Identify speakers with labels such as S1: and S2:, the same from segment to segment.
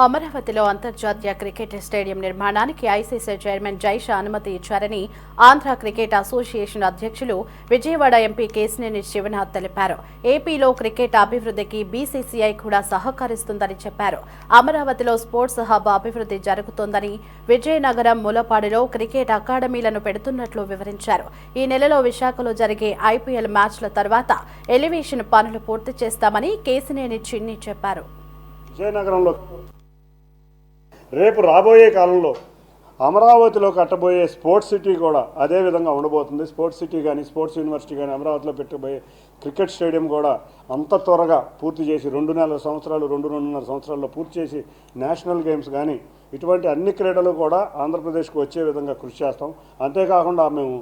S1: అమరావతిలో అంతర్జాతీయ cricket stadium నిర్మాణానికి ఐసీసీ చైర్మన్ జైషా అనుమతి ఇచ్చారని ఆంధ్ర క్రికెట్ అసోసియేషన్ అధ్యక్షులు విజయవాడ ఎంపీ కేశినేని శివనాథ్ తెలిపారు. ఏపీలో క్రికెట్ అభివృద్ధికి బీసీసీఐ కూడా సహకరిస్తుందని చెప్పారు. అమరావతిలో స్పోర్ట్స్ హబ్ అభివృద్ధి జరుగుతోందని, విజయనగరం, ములపాడులో క్రికెట్ అకాడమీలను పెడుతున్నట్లు వివరించారు. ఈ నెలలో విశాఖలో జరిగే ఐపీఎల్ మ్యాచ్ల తర్వాత ఎలివేషన్ పనులు పూర్తి చేస్తామని కేశినేని చిన్ని చెప్పారు.
S2: విజయనగరంలో రేపు రాబోయే కాలంలో అమరావతిలో కట్టబోయే స్పోర్ట్స్ సిటీ కూడా అదే విధంగా ఉండబోతుంది. స్పోర్ట్స్ సిటీ కానీ, స్పోర్ట్స్ యూనివర్సిటీ కానీ, అమరావతిలో పెట్టబోయే క్రికెట్ స్టేడియం కూడా అంత త్వరగా పూర్తి చేసి 2.5 సంవత్సరాల్లో పూర్తి చేసి నేషనల్ గేమ్స్ కానీ ఇటువంటి అన్ని క్రీడలు కూడా ఆంధ్రప్రదేశ్కు వచ్చే విధంగా కృషి చేస్తాం. అంతేకాకుండా మేము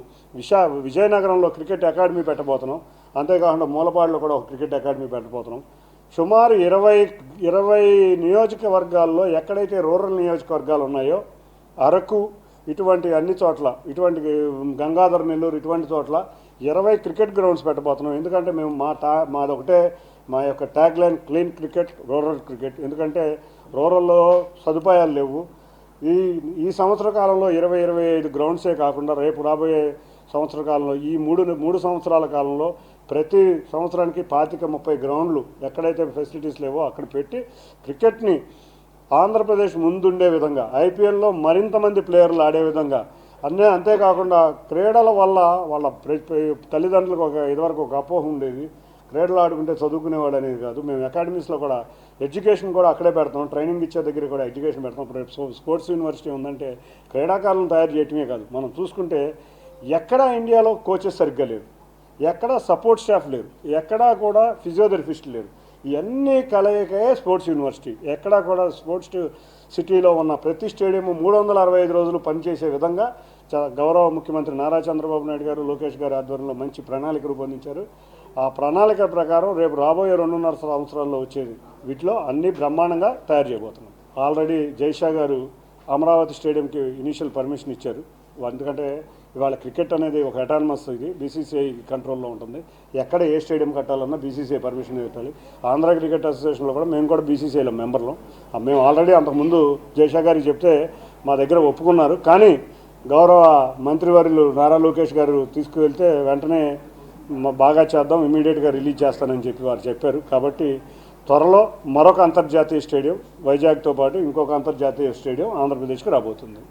S2: విజయనగరంలో క్రికెట్ అకాడమీ పెట్టబోతున్నాం. అంతేకాకుండా మూలపాడులో కూడా ఒక క్రికెట్ అకాడమీ పెట్టబోతున్నాం. సుమారు 20 నియోజకవర్గాల్లో ఎక్కడైతే రూరల్ నియోజకవర్గాలు ఉన్నాయో అరకు ఇటువంటి అన్ని చోట్ల, ఇటువంటి గంగాధర, నెల్లూరు ఇటువంటి చోట్ల 20 క్రికెట్ గ్రౌండ్స్ పెట్టబోతున్నాం. ఎందుకంటే మేము మాదొకటే మా యొక్క tag line clean cricket, rural cricket. ఎందుకంటే రూరల్లో సదుపాయాలు లేవు. ఈ సంవత్సర కాలంలో 20-25 గ్రౌండ్సే కాకుండా రేపు రాబోయే సంవత్సర కాలంలో ఈ మూడు సంవత్సరాల కాలంలో ప్రతి సంవత్సరానికి 25-30 గ్రౌండ్లు ఎక్కడైతే ఫెసిలిటీస్ లేవో అక్కడ పెట్టి క్రికెట్ని ఆంధ్రప్రదేశ్ ముందుండే విధంగా, ఐపీఎల్లో మరింత మంది ప్లేయర్లు ఆడే విధంగా అంతేకాకుండా క్రీడల వల్ల వాళ్ళ తల్లిదండ్రులకు ఇదివరకు ఒక అపోహ ఉండేది, క్రీడలు ఆడుకుంటే చదువుకునేవాడు అనేది కాదు. మేము అకాడమీస్లో కూడా ఎడ్యుకేషన్ కూడా అక్కడే పెడతాం, ట్రైనింగ్ ఇచ్చే దగ్గర కూడా ఎడ్యుకేషన్ పెడతాం. స్పోర్ట్స్ యూనివర్సిటీ ఉందంటే క్రీడాకారులను తయారు చేయటమే కాదు, మనం చూసుకుంటే ఎక్కడా ఇండియాలో కోచెస్ సరిగ్గా లేరు, ఎక్కడా సపోర్ట్ స్టాఫ్ లేరు, ఎక్కడా కూడా ఫిజియోథెరపిస్ట్ లేరు. ఇవన్నీ కలయికే స్పోర్ట్స్ యూనివర్సిటీ. ఎక్కడా కూడా స్పోర్ట్స్ సిటీలో ఉన్న ప్రతి స్టేడియం 365 రోజులు పనిచేసే విధంగా గౌరవ ముఖ్యమంత్రి నారా చంద్రబాబు నాయుడు గారు, లోకేష్ గారు ఆధ్వర్యంలో మంచి ప్రణాళిక రూపొందించారు. ఆ ప్రణాళిక ప్రకారం రేపు రాబోయే 2.5 సంవత్సరాల్లో వచ్చేది వీటిలో అన్నీ బ్రహ్మాండంగా తయారు చేయబోతున్నాం. ఆల్రెడీ జైషా గారు అమరావతి స్టేడియంకి ఇనీషియల్ పర్మిషన్ ఇచ్చారు. ఎందుకంటే ఇవాళ క్రికెట్ అనేది ఒక అటానమస్, ఇది బీసీసీఐ కంట్రోల్లో ఉంటుంది. ఎక్కడ ఏ స్టేడియం కట్టాలన్నా బీసీసీఐ పర్మిషన్ పెట్టాలి. ఆంధ్ర క్రికెట్ అసోసియేషన్లో కూడా మేము కూడా బీసీసీఐలో మెంబర్లు. మేము ఆల్రెడీ అంతకుముందు జైషా గారికి చెప్తే మా దగ్గర ఒప్పుకున్నారు. కానీ గౌరవ మంత్రివర్యులు నారా లోకేష్ గారు తీసుకువెళ్తే వెంటనే బాగా చేద్దాం, ఇమీడియట్గా రిలీజ్ చేస్తానని చెప్పి వారు చెప్పారు. కాబట్టి త్వరలో మరొక అంతర్జాతీయ స్టేడియం వైజాగ్తో పాటు ఇంకొక అంతర్జాతీయ స్టేడియం ఆంధ్రప్రదేశ్కి రాబోతుంది.